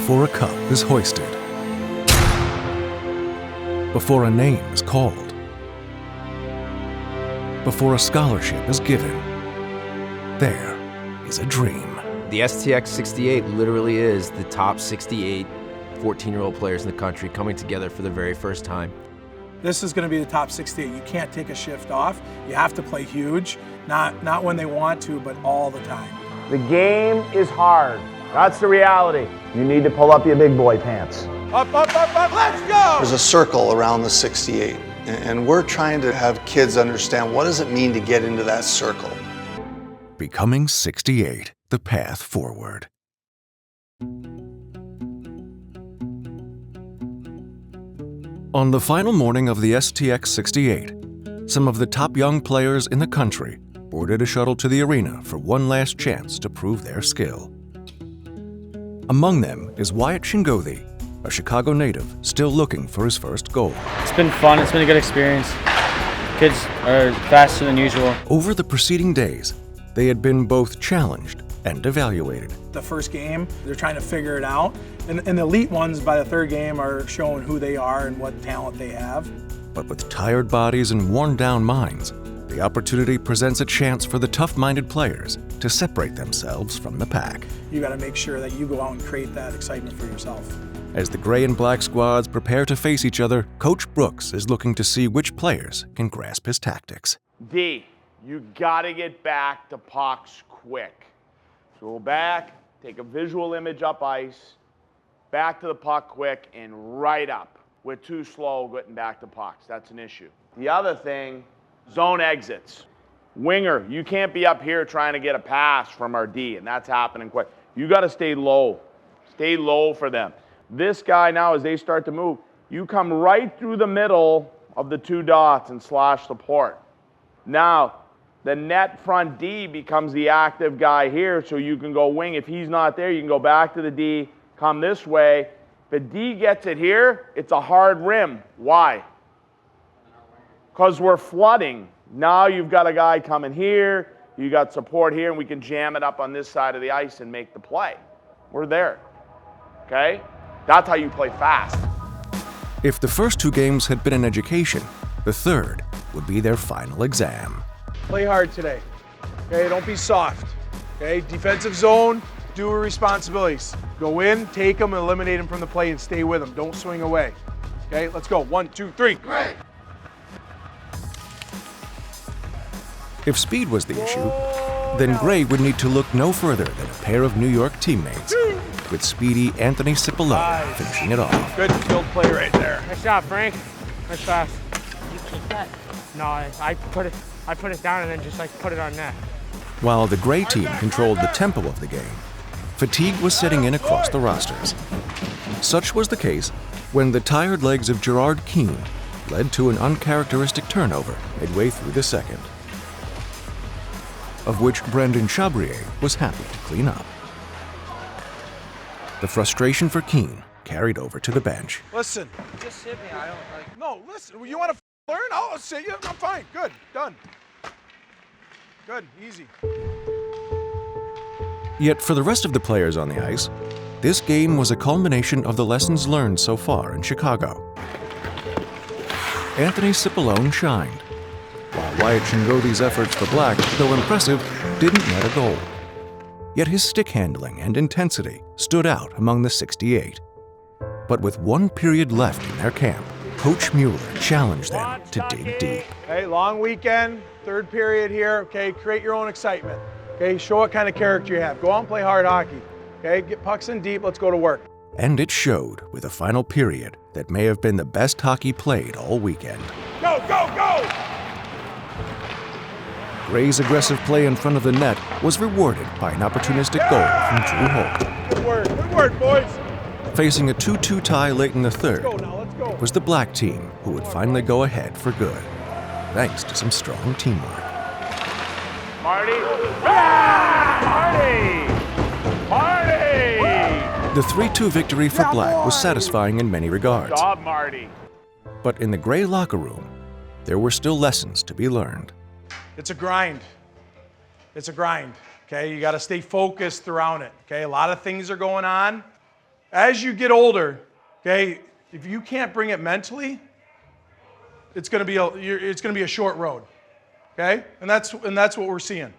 before a cup is hoisted, before a name is called, before a scholarship is given, there is a dream. The STX 68 literally is the top 68 14-year-old players in the country coming together for the very first time. This is going to be the top 68. You can't take a shift off. You have to play huge, not when they want to, but all the time. The game is hard. That's the reality. You need to pull up your big boy pants. Up, let's go! There's a circle around the 68, and we're trying to have kids understand what does it mean to get into that circle. Becoming 68, the path forward. On the final morning of the STX 68, some of the top young players in the country boarded a shuttle to the arena for one last chance to prove their skill. Among them is Wyatt Shingothi, a Chicago native still looking for his first goal. It's been fun. It's been a good experience. Kids are faster than usual. Over the preceding days, they had been both challenged and evaluated. The first game, they're trying to figure it out. And the elite ones by the third game are showing who they are and what talent they have. But with tired bodies and worn-down minds, the opportunity presents a chance for the tough-minded players to separate themselves from the pack. You got to make sure that you go out and create that excitement for yourself. As the gray and black squads prepare to face each other, Coach Brooks is looking to see which players can grasp his tactics. D, you gotta get back to pucks quick. So go back, take a visual image up ice, back to the puck quick, and right up. We're too slow getting back to pucks. That's an issue. The other thing, zone exits. Winger, you can't be up here trying to get a pass from our D, and that's happening quick. You got to stay low. Stay low for them. This guy now, as they start to move, you come right through the middle of the two dots and slash support. Now, the net front D becomes the active guy here, so you can go wing. If he's not there, you can go back to the D, come this way. If a D gets it here, it's a hard rim. Why? Because we're flooding. Now you've got a guy coming here, you got support here, and we can jam it up on this side of the ice and make the play. We're there, okay? That's how you play fast. If the first two games had been an education, the third would be their final exam. Play hard today, okay? Don't be soft, okay? Defensive zone, do your responsibilities. Go in, take them, eliminate them from the play, and stay with them. Don't swing away, okay? Let's go. 1, 2, 3. Great. If speed was the issue, then Gray would need to look no further than a pair of New York teammates, with speedy Anthony Cipollone finishing it off. Good skilled play right there. Nice job, Frank. Nice pass. You kicked that? No, I put it down and then just put it on net. While the Gray team controlled the tempo of the game, fatigue was setting in across the rosters. Such was the case when the tired legs of Gerard Keane led to an uncharacteristic turnover midway through the second, of which Brendan Chabrier was happy to clean up. The frustration for Keane carried over to the bench. Listen. Just sit me. I don't like. No, listen. You want to learn? I'll sit you. I'm fine. Good. Done. Good. Easy. Yet for the rest of the players on the ice, this game was a culmination of the lessons learned so far in Chicago. Anthony Cipollone shined, while Wyatt Shingothi's efforts for black, though impressive, didn't net a goal. Yet his stick handling and intensity stood out among the 68. But with one period left in their camp, Coach Mueller challenged them to dig deep. Hey, long weekend, third period here. Okay, create your own excitement. Okay, show what kind of character you have. Go out and play hard hockey. Okay, get pucks in deep. Let's go to work. And it showed with a final period that may have been the best hockey played all weekend. Go, go, go! Gray's aggressive play in front of the net was rewarded by an opportunistic goal from Drew Holt. Good word, boys. Facing a 2-2 tie late in the third, Let's go now, let's go. it was the black team who would finally go ahead for good, thanks to some strong teamwork. Marty. Marty! Marty! The 3-2 victory for black was satisfying in many regards. Good job, Marty. But in the Gray locker room, there were still lessons to be learned. It's a grind. It's a grind, okay? You got to stay focused throughout it, okay? A lot of things are going on, As you get older, okay, if you can't bring it mentally, it's going to be a short road, okay? And that's what we're seeing.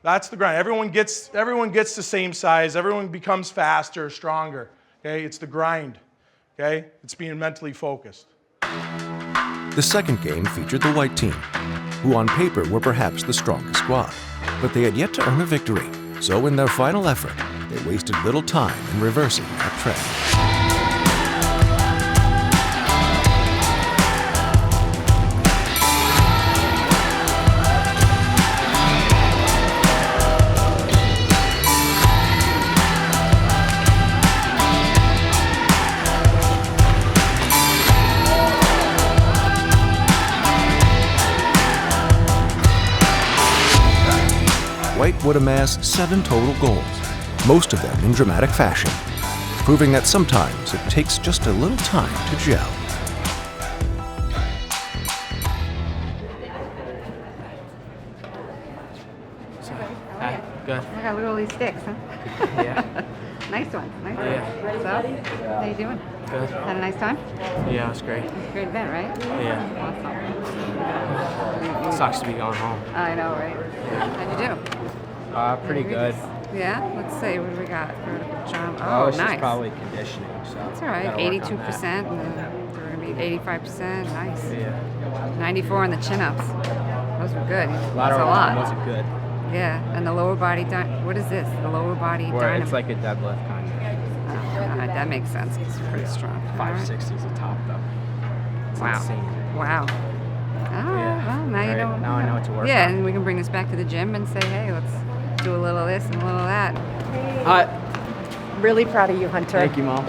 That's the grind. Everyone gets the same size. Everyone becomes faster, stronger. Okay, it's the grind. Okay, it's being mentally focused. The second game featured the white team, who on paper were perhaps the strongest squad, but they had yet to earn a victory. So in their final effort, they wasted little time in reversing that trend. White would amass 7 total goals, most of them in dramatic fashion, proving that sometimes it takes just a little time to gel. Good. I got all these sticks, huh? Yeah. Nice ones. Nice ones. Yeah. So, how you doing? Good. Had a nice time? Yeah, it was great. It was a great event, right? Yeah. Awesome. Sucks to be going home. I know, right? How'd you do? Pretty good. Yeah? Let's see. What do we got? Vertical jump. Oh, it's nice. just probably conditioning. So That's all right. gotta work on 82%, that. and then we're going to be 85%. Nice. Yeah. 94 on the chin-ups. Those were good. A lot That's of a lot. wasn't good. Yeah, and the lower body, what is this? The lower body Or dynamo. it's like a deadlift kind of. That makes sense because you're pretty strong. All right. 560 is the top though. It's Wow. insane. Wow. Oh, Yeah. well, now you Right, know. now I know what to work Yeah, on. and we can bring this back to the gym and say, hey, let's do a little of this and a little of that. Hi. Really proud of you, Hunter. Thank you, Mom.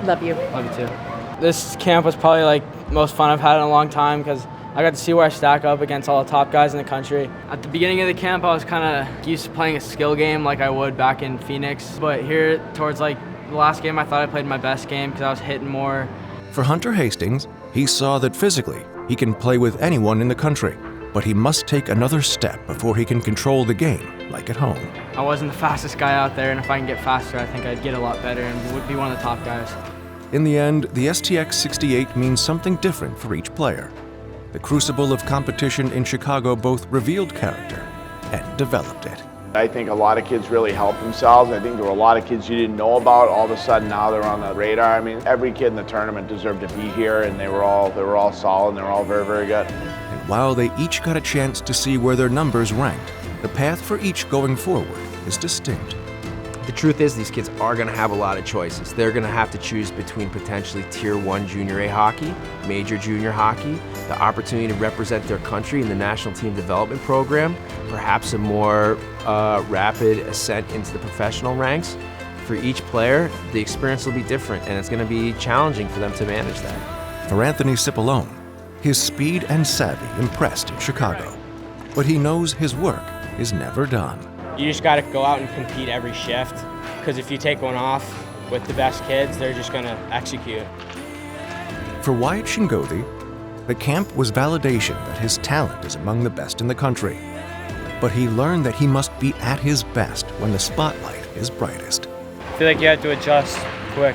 Love you. Love you too. This camp was probably like the most fun I've had in a long time because I got to see where I stack up against all the top guys in the country. At the beginning of the camp, I was kind of used to playing a skill game like I would back in Phoenix. But here, towards like the last game, I thought I played my best game because I was hitting more. For Hunter Hastings, he saw that physically he can play with anyone in the country, but he must take another step before he can control the game like at home. I wasn't the fastest guy out there, and if I can get faster, I think I'd get a lot better and would be one of the top guys. In the end, the STX 68 means something different for each player. The crucible of competition in Chicago both revealed character and developed it. I think a lot of kids really helped themselves. I think there were a lot of kids you didn't know about. All of a sudden now they're on the radar. I mean, every kid in the tournament deserved to be here, and they were all solid, and they were all very, very good. And while they each got a chance to see where their numbers ranked, the path for each going forward is distinct. The truth is these kids are going to have a lot of choices. They're going to have to choose between potentially Tier 1 Junior A hockey, Major Junior hockey, the opportunity to represent their country in the National Team Development Program, perhaps a more rapid ascent into the professional ranks. For each player, the experience will be different, and it's going to be challenging for them to manage that. For Anthony Cipollone, his speed and savvy impressed in Chicago, but he knows his work is never done. You just got to go out and compete every shift, because if you take one off with the best kids, they're just going to execute. For Wyatt Shingothi, the camp was validation that his talent is among the best in the country. But he learned that he must be at his best when the spotlight is brightest. I feel like you have to adjust quick,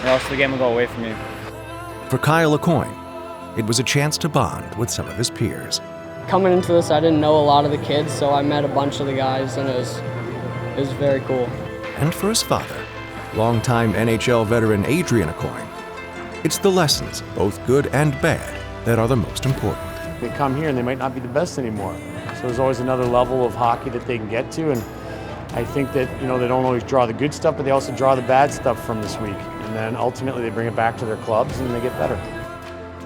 or else the game will go away from you. For Kyle Aucoin, it was a chance to bond with some of his peers. Coming into this, I didn't know a lot of the kids, so I met a bunch of the guys, and it was very cool. And for his father, longtime NHL veteran Adrian Aucoin, it's the lessons, both good and bad, that are the most important. They come here and they might not be the best anymore. So there's always another level of hockey that they can get to, and I think that, they don't always draw the good stuff, but they also draw the bad stuff from this week. And then ultimately they bring it back to their clubs and they get better.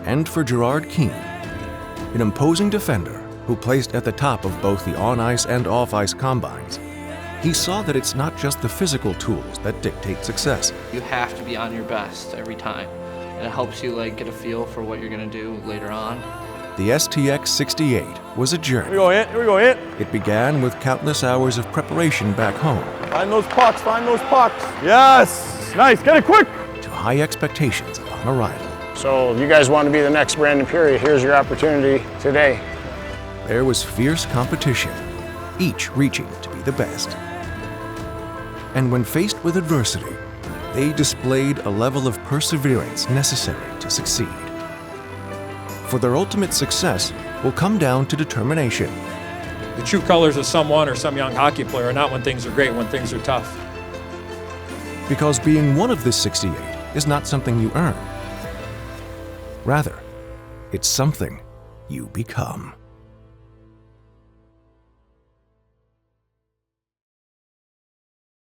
And for Gerard Keane, an imposing defender who placed at the top of both the on-ice and off-ice combines, he saw that it's not just the physical tools that dictate success. You have to be on your best every time, and it helps you get a feel for what you're gonna do later on. The STX 68 was a journey. Here we go, hit. It began with countless hours of preparation back home. Find those pucks. Yes, nice, get it quick. To high expectations upon arrival. So if you guys want to be the next Brandon Peary, here's your opportunity today. There was fierce competition, each reaching to be the best. And when faced with adversity, they displayed a level of perseverance necessary to succeed. For their ultimate success will come down to determination. The true colors of someone or some young hockey player are not when things are great, when things are tough. Because being one of this 68 is not something you earn. Rather, it's something you become.